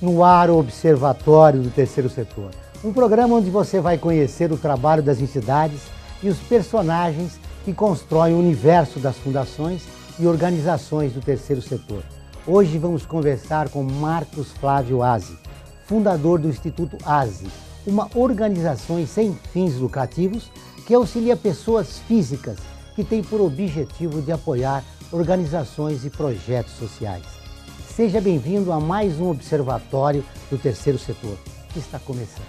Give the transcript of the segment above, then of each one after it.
No ar, o Observatório do Terceiro Setor. Um programa onde você vai conhecer o trabalho das entidades e os personagens que constroem o universo das fundações e organizações do terceiro setor. Hoje vamos conversar com Marcos Flávio Azzi, fundador do Instituto Azzi, uma organização sem fins lucrativos que auxilia pessoas físicas que tem por objetivo de apoiar organizações e projetos sociais. Seja bem-vindo a mais um Observatório do Terceiro Setor, que está começando.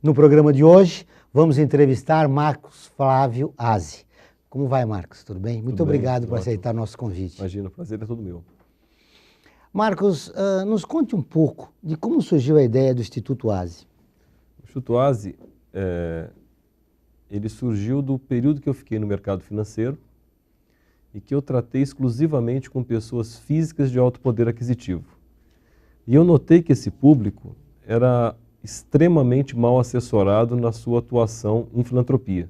No programa de hoje, vamos entrevistar Marcos Flávio Azzi. Como vai, Marcos? Tudo bem? Muito obrigado por aceitar nosso convite. Imagina, o prazer é todo meu. Marcos, nos conte um pouco de como surgiu a ideia do Instituto Azzi. O Instituto Azzi, ele surgiu do período que eu fiquei no mercado financeiro e que eu tratei exclusivamente com pessoas físicas de alto poder aquisitivo. E eu notei que esse público era extremamente mal assessorado na sua atuação em filantropia.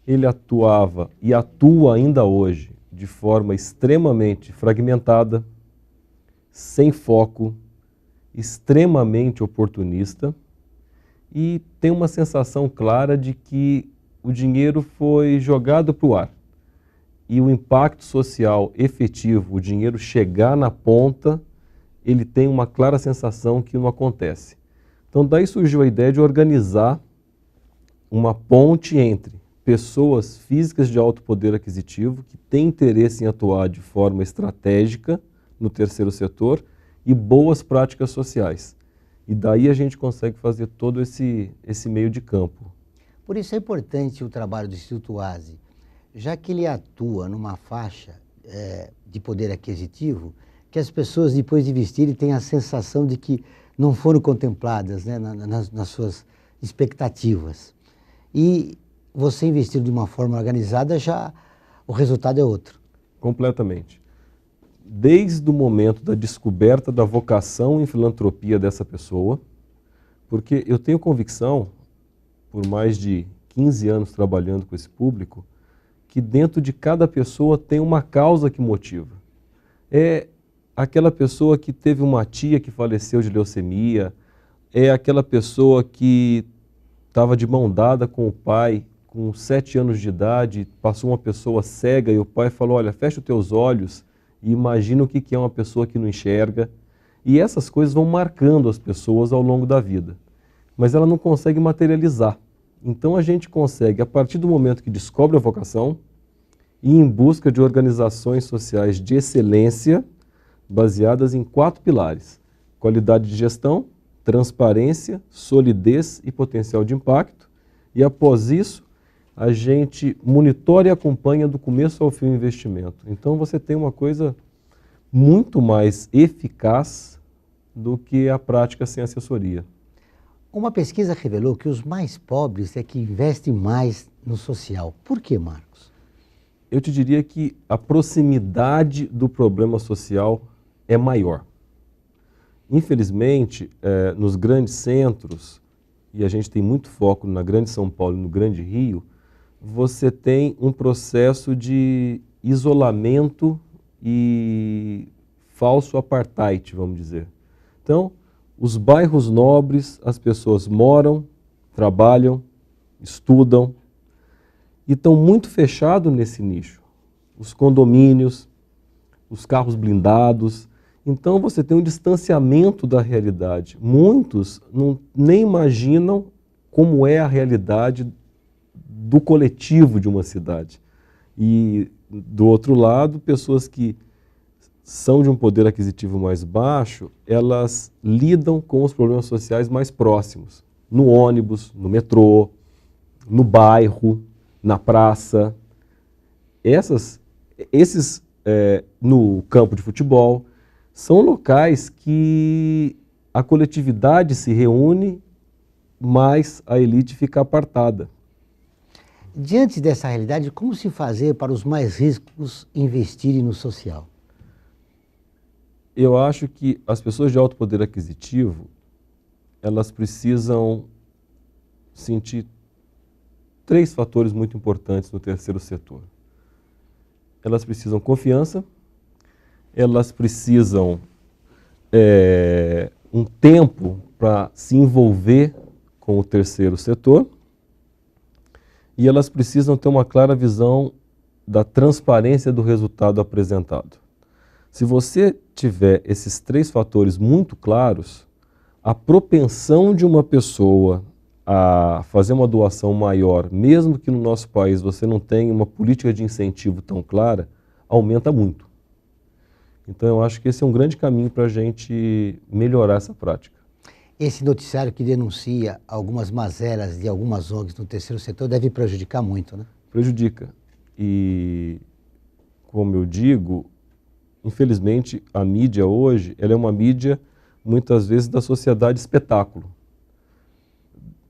Ele atuava e atua ainda hoje de forma extremamente fragmentada, sem foco, extremamente oportunista e tem uma sensação clara de que o dinheiro foi jogado para o ar e o impacto social efetivo, o dinheiro chegar na ponta, ele tem uma clara sensação que não acontece. Então daí surgiu a ideia de organizar uma ponte entre pessoas físicas de alto poder aquisitivo que têm interesse em atuar de forma estratégica no terceiro setor e boas práticas sociais. E daí a gente consegue fazer todo esse meio de campo. Por isso é importante o trabalho do Instituto Azzi, já que ele atua numa faixa de poder aquisitivo que as pessoas depois de vestirem têm a sensação de que não foram contempladas, né, nas suas expectativas. E você investir de uma forma organizada, já o resultado é outro. Completamente. Desde o momento da descoberta da vocação em filantropia dessa pessoa, porque eu tenho convicção, por mais de 15 anos trabalhando com esse público, que dentro de cada pessoa tem uma causa que motiva. É aquela pessoa que teve uma tia que faleceu de leucemia, é aquela pessoa que estava de mão dada com o pai, com 7 anos de idade, passou uma pessoa cega e o pai falou, olha, fecha os teus olhos e imagina o que é uma pessoa que não enxerga. E essas coisas vão marcando as pessoas ao longo da vida, mas ela não consegue materializar. Então a gente consegue, a partir do momento que descobre a vocação, ir em busca de organizações sociais de excelência, baseadas em 4 pilares: qualidade de gestão, transparência, solidez e potencial de impacto. E após isso, a gente monitora e acompanha do começo ao fim o investimento. Então você tem uma coisa muito mais eficaz do que a prática sem assessoria. Uma pesquisa revelou que os mais pobres é que investem mais no social. Por que, Marcos? Eu te diria que a proximidade do problema social é maior. Infelizmente, nos grandes centros, e a gente tem muito foco na Grande São Paulo e no Grande Rio, você tem um processo de isolamento e falso apartheid, vamos dizer. Então, os bairros nobres, as pessoas moram, trabalham, estudam e estão muito fechados nesse nicho. Os condomínios, os carros blindados. Então você tem um distanciamento da realidade. Muitos nem imaginam como é a realidade do coletivo de uma cidade. E do outro lado, pessoas que são de um poder aquisitivo mais baixo, elas lidam com os problemas sociais mais próximos. No ônibus, no metrô, no bairro, na praça. Esses no campo de futebol, são locais que a coletividade se reúne, mas a elite fica apartada. Diante dessa realidade, como se fazer para os mais ricos investirem no social? Eu acho que as pessoas de alto poder aquisitivo, elas precisam sentir 3 fatores muito importantes no terceiro setor. Elas precisam confiança, elas precisam um tempo para se envolver com o terceiro setor e elas precisam ter uma clara visão da transparência do resultado apresentado. Se você tiver esses 3 fatores muito claros, a propensão de uma pessoa a fazer uma doação maior, mesmo que no nosso país você não tenha uma política de incentivo tão clara, aumenta muito. Então eu acho que esse é um grande caminho para a gente melhorar essa prática. Esse noticiário que denuncia algumas mazelas de algumas ONGs no terceiro setor deve prejudicar muito, né? Prejudica. E, como eu digo, infelizmente a mídia hoje, ela é uma mídia muitas vezes da sociedade espetáculo.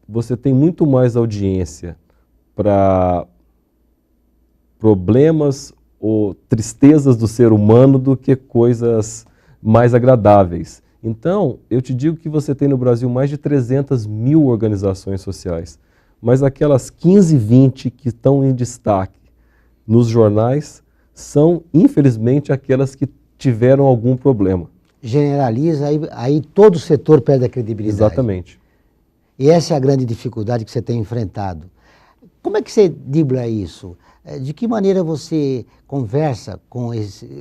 Você tem muito mais audiência para problemas ou tristezas do ser humano do que coisas mais agradáveis. Então, eu te digo que você tem no Brasil mais de 300 mil organizações sociais, mas aquelas 15, 20 que estão em destaque nos jornais são, infelizmente, aquelas que tiveram algum problema. Generaliza, aí todo o setor perde a credibilidade. Exatamente. E essa é a grande dificuldade que você tem enfrentado. Como é que você dribla isso? De que maneira você conversa com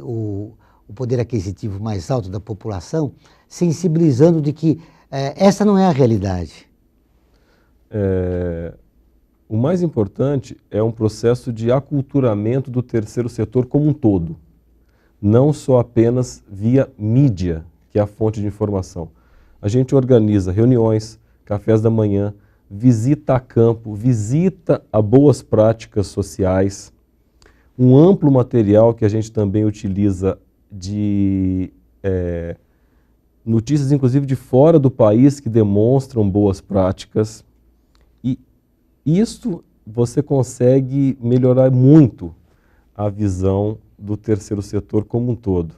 o poder aquisitivo mais alto da população, sensibilizando de que essa não é a realidade? O mais importante é um processo de aculturamento do terceiro setor como um todo, não só apenas via mídia, que é a fonte de informação. A gente organiza reuniões, cafés da manhã, visita a campo, visita a boas práticas sociais, um amplo material que a gente também utiliza de notícias, inclusive de fora do país, que demonstram boas práticas. E isso você consegue melhorar muito a visão do terceiro setor como um todo.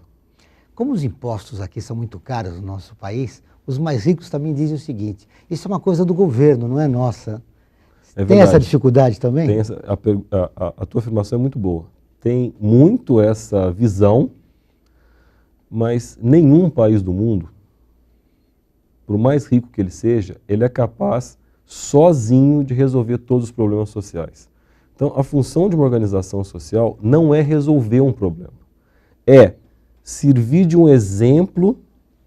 Como os impostos aqui são muito caros no nosso país, os mais ricos também dizem o seguinte: isso é uma coisa do governo, não é nossa. Tem essa dificuldade também? Tem a tua afirmação é muito boa. Tem muito essa visão, mas nenhum país do mundo, por mais rico que ele seja, ele é capaz sozinho de resolver todos os problemas sociais. Então, a função de uma organização social não é resolver um problema, é servir de um exemplo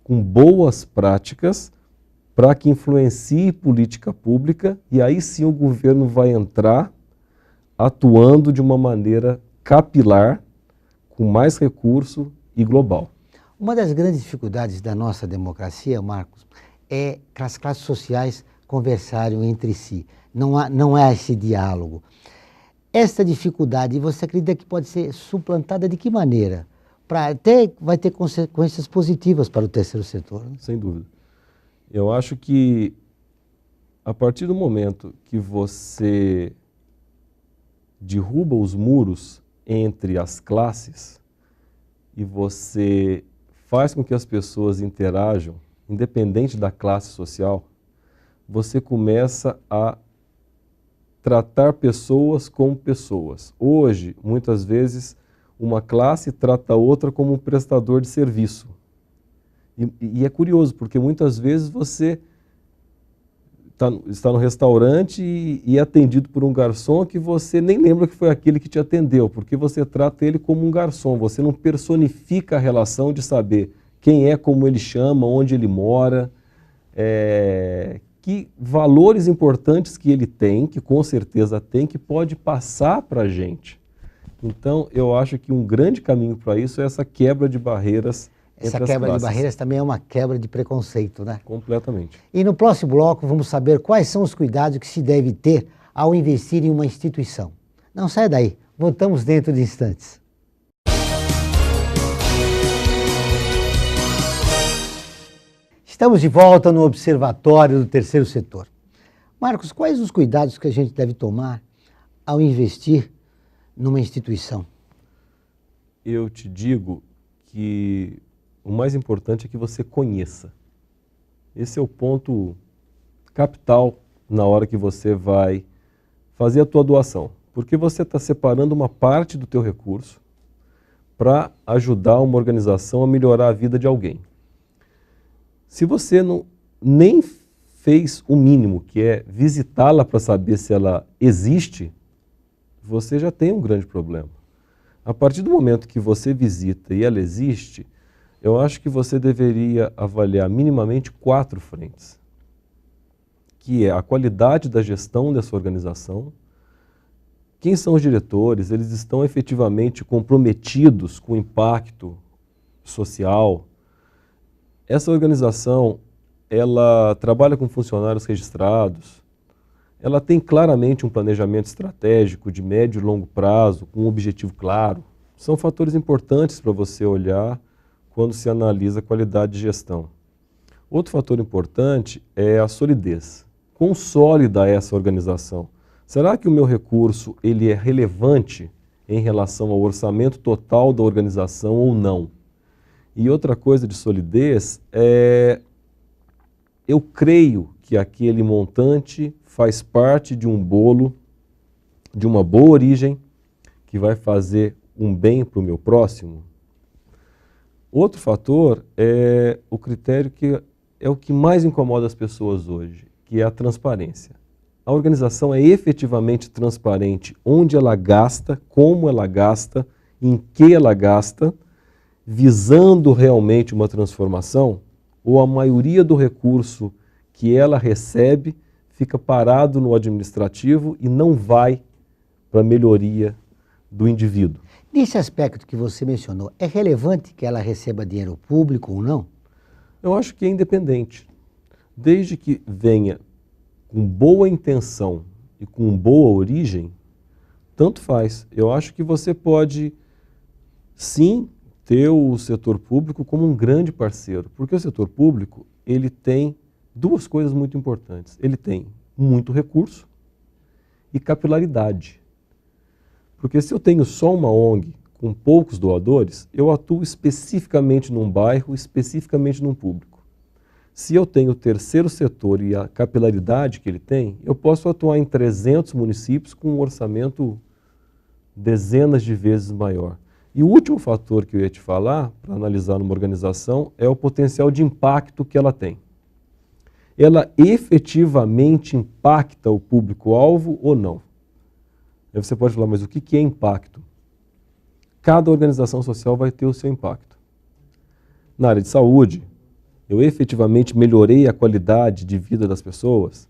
com boas práticas para que influencie política pública e aí sim o governo vai entrar atuando de uma maneira capilar, com mais recurso e global. Uma das grandes dificuldades da nossa democracia, Marcos, é que as classes sociais conversarem entre si. Não há esse diálogo. Essa dificuldade, você acredita que pode ser suplantada de que maneira? Até vai ter consequências positivas para o terceiro setor, né? Sem dúvida. Eu acho que a partir do momento que você derruba os muros entre as classes e você faz com que as pessoas interajam, independente da classe social, você começa a tratar pessoas como pessoas. Hoje, muitas vezes, uma classe trata a outra como um prestador de serviço. E é curioso, porque muitas vezes você está no restaurante e é atendido por um garçom que você nem lembra que foi aquele que te atendeu, porque você trata ele como um garçom, você não personifica a relação de saber quem é, como ele chama, onde ele mora, que valores importantes que ele tem, que com certeza tem, que pode passar para a gente. Então, eu acho que um grande caminho para isso é essa quebra de barreiras entre as classes. Essa quebra de barreiras também é uma quebra de preconceito, né? Completamente. E no próximo bloco vamos saber quais são os cuidados que se deve ter ao investir em uma instituição. Não saia daí, voltamos dentro de instantes. Estamos de volta no Observatório do Terceiro Setor. Marcos, quais os cuidados que a gente deve tomar ao investir numa instituição? Eu te digo que o mais importante é que você conheça. Esse é o ponto capital na hora que você vai fazer a tua doação. Porque você está separando uma parte do teu recurso para ajudar uma organização a melhorar a vida de alguém. Se você nem fez o mínimo, que é visitá-la para saber se ela existe, você já tem um grande problema. A partir do momento que você visita e ela existe, eu acho que você deveria avaliar minimamente 4 frentes, que é a qualidade da gestão dessa organização, quem são os diretores, eles estão efetivamente comprometidos com o impacto social. Essa organização, ela trabalha com funcionários registrados, ela tem claramente um planejamento estratégico de médio e longo prazo, com um objetivo claro. São fatores importantes para você olhar quando se analisa a qualidade de gestão. Outro fator importante é a solidez. Quão sólida é essa organização? Será que o meu recurso ele é relevante em relação ao orçamento total da organização ou não? E outra coisa de solidez é, eu creio que aquele montante faz parte de um bolo, de uma boa origem, que vai fazer um bem para o meu próximo. Outro fator é o critério que é o que mais incomoda as pessoas hoje, que é a transparência. A organização é efetivamente transparente onde ela gasta, como ela gasta, em que ela gasta, visando realmente uma transformação, ou a maioria do recurso que ela recebe fica parado no administrativo e não vai para a melhoria do indivíduo. Nesse aspecto que você mencionou, é relevante que ela receba dinheiro público ou não? Eu acho que é independente. Desde que venha com boa intenção e com boa origem, tanto faz. Eu acho que você pode, sim, ter o setor público como um grande parceiro, porque o setor público ele tem 2 coisas muito importantes. Ele tem muito recurso e capilaridade. Porque se eu tenho só uma ONG com poucos doadores, eu atuo especificamente num bairro, especificamente num público. Se eu tenho o terceiro setor e a capilaridade que ele tem, eu posso atuar em 300 municípios com um orçamento dezenas de vezes maior. E o último fator que eu ia te falar, para analisar numa organização, é o potencial de impacto que ela tem. Ela efetivamente impacta o público-alvo ou não? Aí você pode falar, mas o que é impacto? Cada organização social vai ter o seu impacto. Na área de saúde, eu efetivamente melhorei a qualidade de vida das pessoas.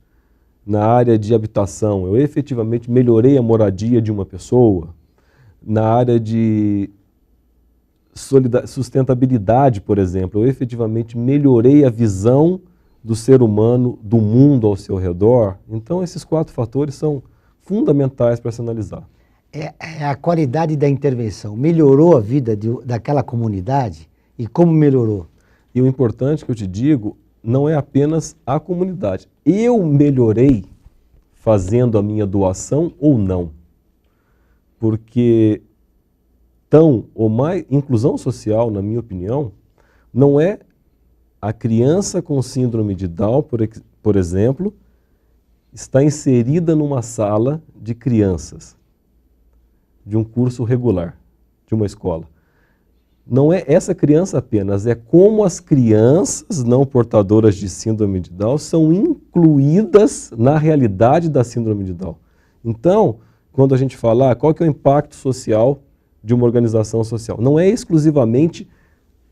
Na área de habitação, eu efetivamente melhorei a moradia de uma pessoa. Na área de sustentabilidade, por exemplo, eu efetivamente melhorei a visão do ser humano, do mundo ao seu redor. Então, esses 4 fatores são fundamentais para se analisar. É a qualidade da intervenção. Melhorou a vida daquela comunidade? E como melhorou? E o importante que eu te digo não é apenas a comunidade. Eu melhorei fazendo a minha doação ou não? Porque inclusão social, na minha opinião, não é a criança com síndrome de Down, por exemplo, está inserida numa sala de crianças, de um curso regular, de uma escola. Não é essa criança apenas, é como as crianças não portadoras de síndrome de Down são incluídas na realidade da síndrome de Down. Então, quando a gente fala qual que é o impacto social de uma organização social, não é exclusivamente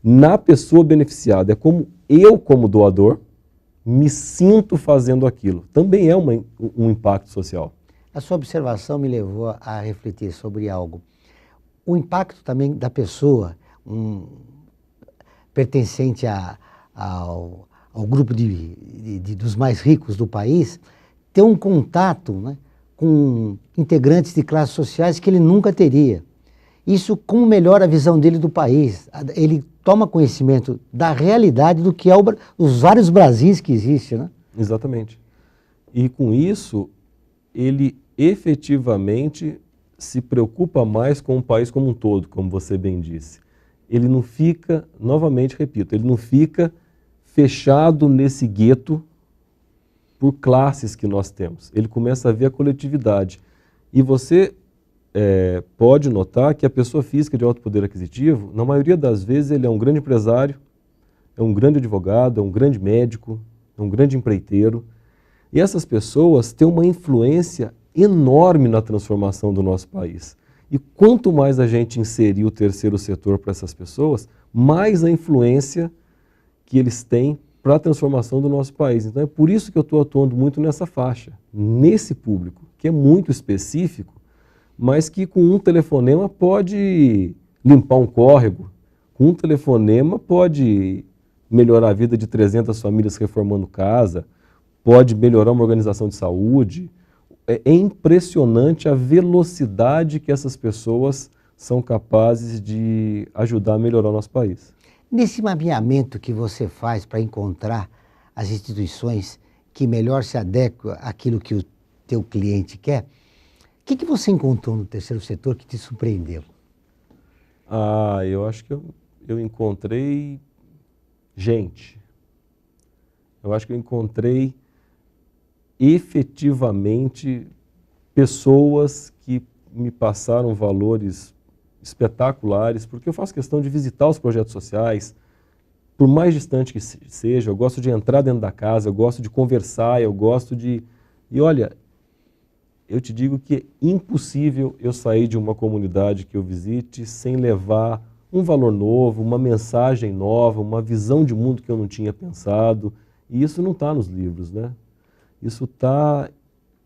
na pessoa beneficiada, é como eu, como doador, me sinto fazendo aquilo. Também é um impacto social. A sua observação me levou a refletir sobre algo. O impacto também da pessoa, pertencente ao grupo dos mais ricos do país, ter um contato, né, com integrantes de classes sociais que ele nunca teria. Isso como melhora a visão dele do país. Ele toma conhecimento da realidade do que é os vários Brasis que existem, né? Exatamente. E com isso, ele efetivamente se preocupa mais com o país como um todo, como você bem disse. ele não fica, novamente repito, ele não fica fechado nesse gueto por classes que nós temos. Ele começa a ver a coletividade. E você pode notar que a pessoa física de alto poder aquisitivo, na maioria das vezes, ele é um grande empresário, é um grande advogado, é um grande médico, é um grande empreiteiro. E essas pessoas têm uma influência enorme na transformação do nosso país. E quanto mais a gente inserir o terceiro setor para essas pessoas, mais a influência que eles têm para a transformação do nosso país. Então é por isso que eu estou atuando muito nessa faixa, nesse público, que é muito específico, mas que com um telefonema pode limpar um córrego, com um telefonema pode melhorar a vida de 300 famílias reformando casa, pode melhorar uma organização de saúde. É impressionante a velocidade que essas pessoas são capazes de ajudar a melhorar o nosso país. Nesse mapeamento que você faz para encontrar as instituições que melhor se adequam àquilo que o teu cliente quer, o que você encontrou no terceiro setor que te surpreendeu? Eu acho que eu encontrei gente. Eu acho que eu encontrei efetivamente pessoas que me passaram valores espetaculares, porque eu faço questão de visitar os projetos sociais, por mais distante que seja, eu gosto de entrar dentro da casa, eu gosto de conversar, eu gosto de... E olha, eu te digo que é impossível eu sair de uma comunidade que eu visite sem levar um valor novo, uma mensagem nova, uma visão de mundo que eu não tinha pensado. E isso não está nos livros, né? Isso está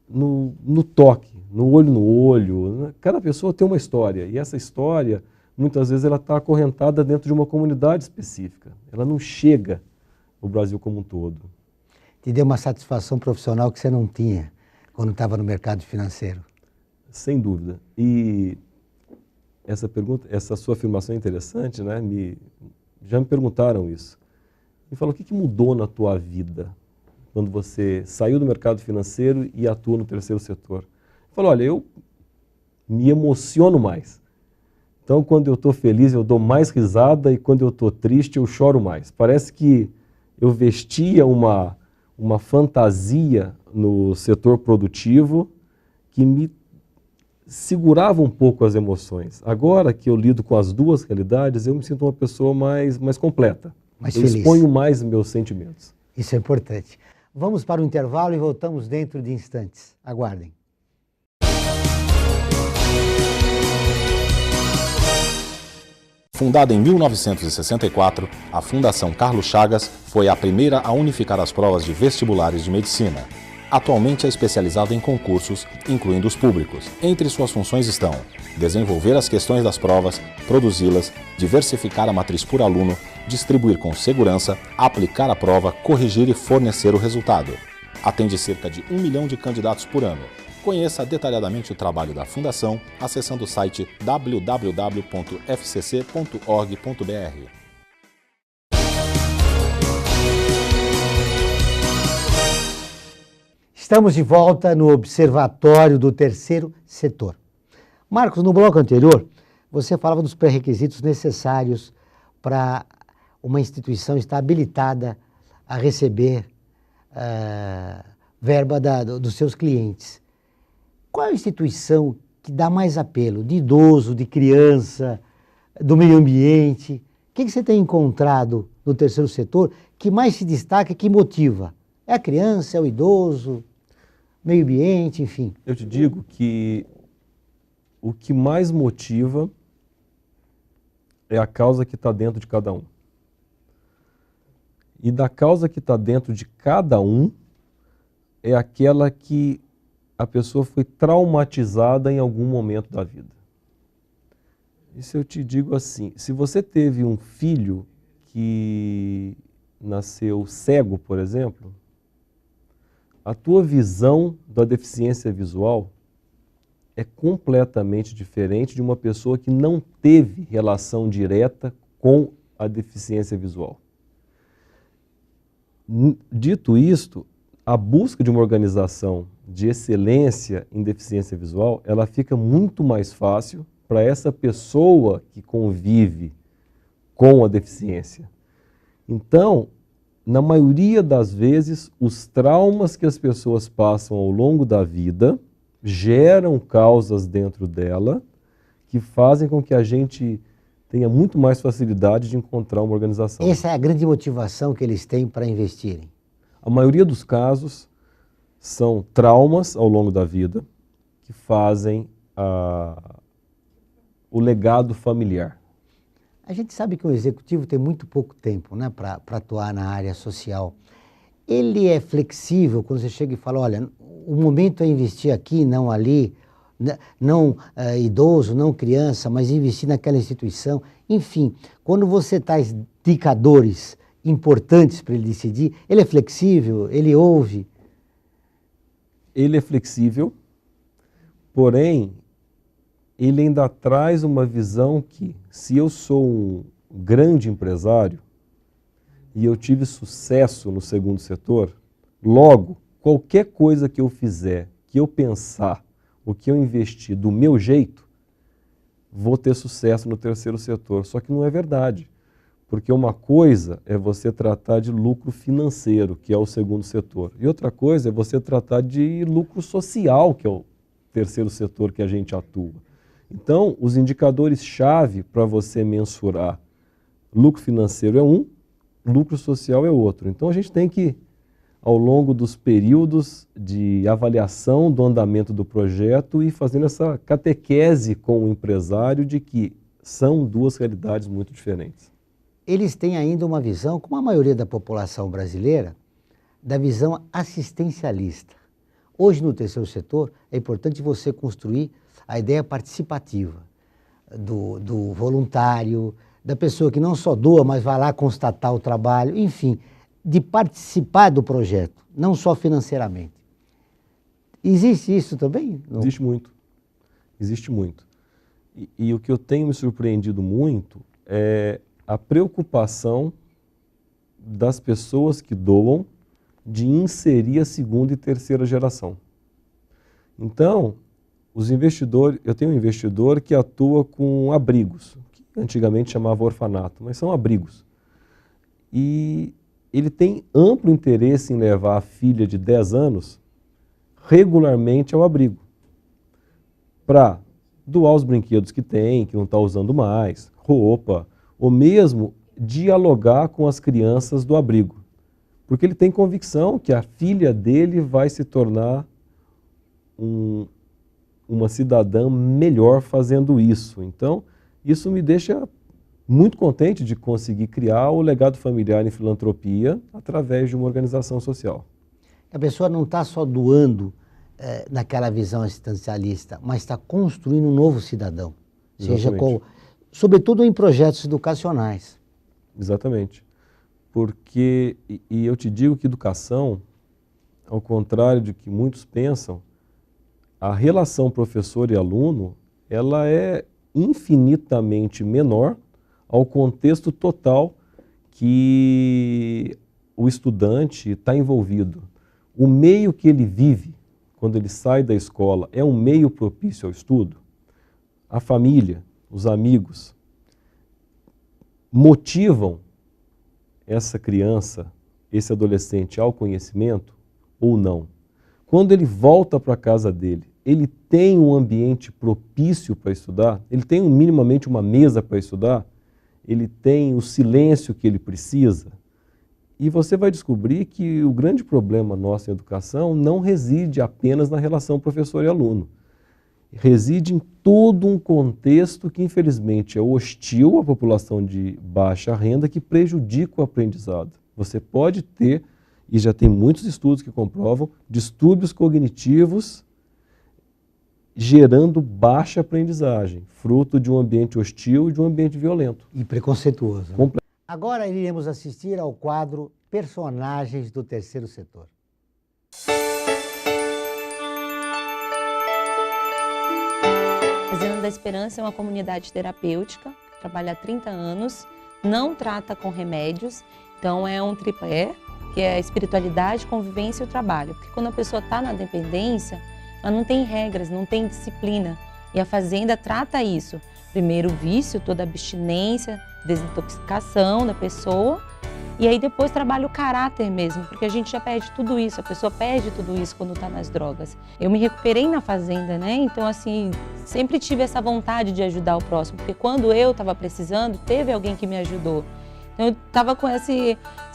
no toque, no olho. Cada pessoa tem uma história. E essa história, muitas vezes, ela está acorrentada dentro de uma comunidade específica. Ela não chega ao Brasil como um todo. Te deu uma satisfação profissional que você não tinha quando estava no mercado financeiro? Sem dúvida. E essa sua afirmação é interessante, né? Já me perguntaram isso. Me falou, o que mudou na tua vida quando você saiu do mercado financeiro e atua no terceiro setor? Eu falo, olha, eu me emociono mais. Então, quando eu estou feliz, eu dou mais risada e quando eu estou triste, eu choro mais. Parece que eu vestia uma fantasia no setor produtivo que me segurava um pouco as emoções. Agora que eu lido com as duas realidades, eu me sinto uma pessoa mais completa. Mais eu feliz. Exponho mais meus sentimentos. Isso é importante. Vamos para o intervalo e voltamos dentro de instantes. Aguardem. Fundada em 1964, a Fundação Carlos Chagas foi a primeira a unificar as provas de vestibulares de medicina. Atualmente é especializada em concursos, incluindo os públicos. Entre suas funções estão desenvolver as questões das provas, produzi-las, diversificar a matriz por aluno, distribuir com segurança, aplicar a prova, corrigir e fornecer o resultado. Atende cerca de 1 milhão de candidatos por ano. Conheça detalhadamente o trabalho da Fundação acessando o site www.fcc.org.br. Estamos de volta no Observatório do Terceiro Setor. Marcos, no bloco anterior, você falava dos pré-requisitos necessários para uma instituição estar habilitada a receber verba dos seus clientes. Qual é a instituição que dá mais apelo? De idoso, de criança, do meio ambiente? O que você tem encontrado no terceiro setor que mais se destaca, que motiva? É a criança, é o idoso, meio ambiente, enfim? Eu te digo que o que mais motiva é a causa que está dentro de cada um. E da causa que está dentro de cada um é aquela que a pessoa foi traumatizada em algum momento da vida. Isso eu te digo assim, se você teve um filho que nasceu cego, por exemplo, a tua visão da deficiência visual é completamente diferente de uma pessoa que não teve relação direta com a deficiência visual. Dito isto, a busca de uma organização de excelência em deficiência visual, ela fica muito mais fácil para essa pessoa que convive com a deficiência. Então, na maioria das vezes, os traumas que as pessoas passam ao longo da vida geram causas dentro dela que fazem com que a gente tenha muito mais facilidade de encontrar uma organização. Essa é a grande motivação que eles têm para investirem. A maioria dos casos são traumas ao longo da vida que fazem o legado familiar. A gente sabe que o executivo tem muito pouco tempo, né, para atuar na área social. Ele é flexível quando você chega e fala, olha, o momento é investir aqui, não ali, não idoso, não criança, mas investir naquela instituição. Enfim, quando você traz indicadores importantes para ele decidir, ele é flexível, ele ouve. Ele é flexível, porém, ele ainda traz uma visão que, se eu sou um grande empresário e eu tive sucesso no segundo setor, logo, qualquer coisa que eu fizer, que eu pensar, o que eu investir do meu jeito, vou ter sucesso no terceiro setor. Só que não é verdade, porque uma coisa é você tratar de lucro financeiro, que é o segundo setor, e outra coisa é você tratar de lucro social, que é o terceiro setor que a gente atua. Então, os indicadores-chave para você mensurar lucro financeiro é um, lucro social é outro. Então, a gente tem que, ao longo dos períodos de avaliação do andamento do projeto, ir fazendo essa catequese com o empresário de que são duas realidades muito diferentes. Eles têm ainda uma visão, como a maioria da população brasileira, da visão assistencialista. Hoje, no terceiro setor, é importante você construir a ideia participativa do voluntário, da pessoa que não só doa, mas vai lá constatar o trabalho, enfim, de participar do projeto, não só financeiramente. Existe isso também? Não? Existe muito. Existe muito. E o que eu tenho me surpreendido muito é a preocupação das pessoas que doam de inserir a segunda e terceira geração. Então, os investidores, eu tenho um investidor que atua com abrigos, que antigamente chamava orfanato, mas são abrigos. E ele tem amplo interesse em levar a filha de 10 anos regularmente ao abrigo, para doar os brinquedos que tem, que não está usando mais, roupa, ou mesmo dialogar com as crianças do abrigo. Porque ele tem convicção que a filha dele vai se tornar uma cidadã melhor fazendo isso. Então, isso me deixa muito contente de conseguir criar o legado familiar em filantropia através de uma organização social. A pessoa não está só doando naquela visão assistencialista, mas está construindo um novo cidadão. Seja sobretudo em projetos educacionais. Exatamente. Porque, e eu te digo que educação, ao contrário de que muitos pensam, a relação professor e aluno, ela é infinitamente menor ao contexto total que o estudante está envolvido. O meio que ele vive, quando ele sai da escola, é um meio propício ao estudo. A família, os amigos, motivam essa criança, esse adolescente ao conhecimento ou não? Quando ele volta para a casa dele, ele tem um ambiente propício para estudar? Ele tem minimamente uma mesa para estudar? Ele tem o silêncio que ele precisa? E você vai descobrir que o grande problema nosso em educação não reside apenas na relação professor e aluno. Reside em todo um contexto que, infelizmente, é hostil à população de baixa renda, que prejudica o aprendizado. Você pode ter, e já tem muitos estudos que comprovam, distúrbios cognitivos gerando baixa aprendizagem, fruto de um ambiente hostil e de um ambiente violento. E preconceituoso. Né? Agora iremos assistir ao quadro Personagens do Terceiro Setor. A Fazenda da Esperança é uma comunidade terapêutica, trabalha há 30 anos, não trata com remédios, então é um tripé, que é a espiritualidade, convivência e o trabalho. Porque quando a pessoa está na dependência, ela não tem regras, não tem disciplina. E a Fazenda trata isso. Primeiro o vício, toda a abstinência, desintoxicação da pessoa. E aí depois trabalho o caráter mesmo, porque a gente já perde tudo isso, a pessoa perde tudo isso quando está nas drogas. Eu me recuperei na fazenda, né? Então, assim, sempre tive essa vontade de ajudar o próximo, porque quando eu estava precisando, teve alguém que me ajudou. Então, eu estava com essa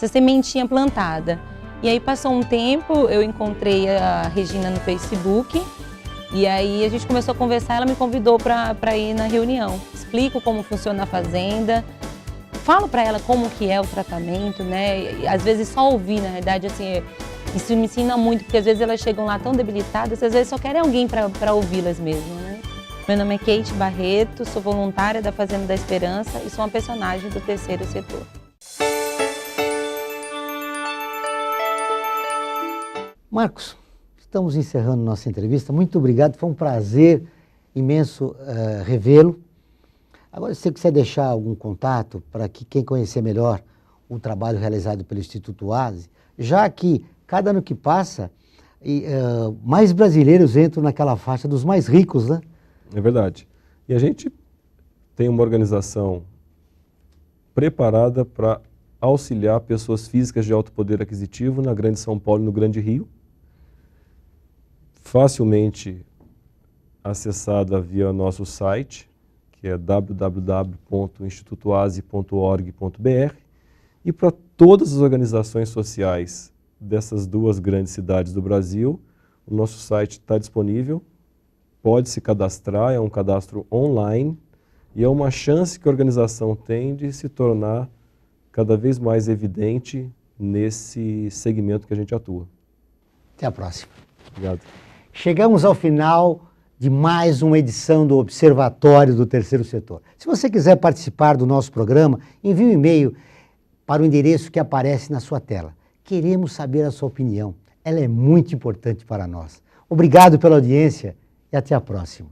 sementinha plantada. E aí passou um tempo, eu encontrei a Regina no Facebook, e aí a gente começou a conversar, ela me convidou para ir na reunião. Explico como funciona a fazenda, falo para ela como que é o tratamento, né? E, às vezes só ouvir, na verdade, assim, isso me ensina muito, porque às vezes elas chegam lá tão debilitadas, às vezes só querem alguém para ouvi-las mesmo, né? Meu nome é Kate Barreto, sou voluntária da Fazenda da Esperança e sou uma personagem do Terceiro Setor. Marcos, estamos encerrando nossa entrevista. Muito obrigado, foi um prazer imenso revê-lo. Agora, se você quiser deixar algum contato para que quem conhecer melhor o trabalho realizado pelo Instituto Oase, já que cada ano que passa, mais brasileiros entram naquela faixa dos mais ricos, né? É verdade. E a gente tem uma organização preparada para auxiliar pessoas físicas de alto poder aquisitivo na Grande São Paulo e no Grande Rio, facilmente acessada via nosso site, que é www.institutoase.org.br, e para todas as organizações sociais dessas duas grandes cidades do Brasil, o nosso site está disponível, pode se cadastrar, é um cadastro online, e é uma chance que a organização tem de se tornar cada vez mais evidente nesse segmento que a gente atua. Até a próxima. Obrigado. Chegamos ao final de mais uma edição do Observatório do Terceiro Setor. Se você quiser participar do nosso programa, envie um e-mail para o endereço que aparece na sua tela. Queremos saber a sua opinião. Ela é muito importante para nós. Obrigado pela audiência e até a próxima.